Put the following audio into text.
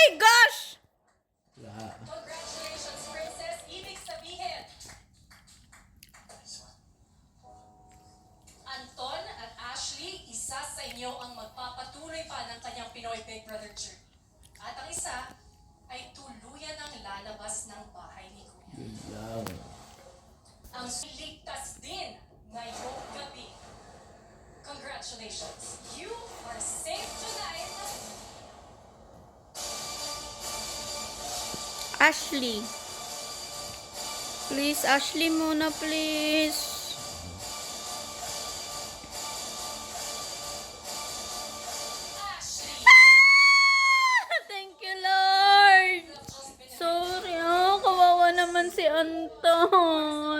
my gosh! Congratulations, Princess. Ibig sabihin, Anton at Ashley, isa sa inyo ang magpapatuloy pa ng kanyang Pinoy Big Brother journey. At ang isa ay tuluyan ang lalabas ng bahay ni Kuya. Yun lang. Ang ligtas din ngayong gabi. Congratulations. You are safe tonight. Ashley. Please, Ashley muna, please. Ashley. Thank you, Lord. Sorry, kawawa naman si Anton.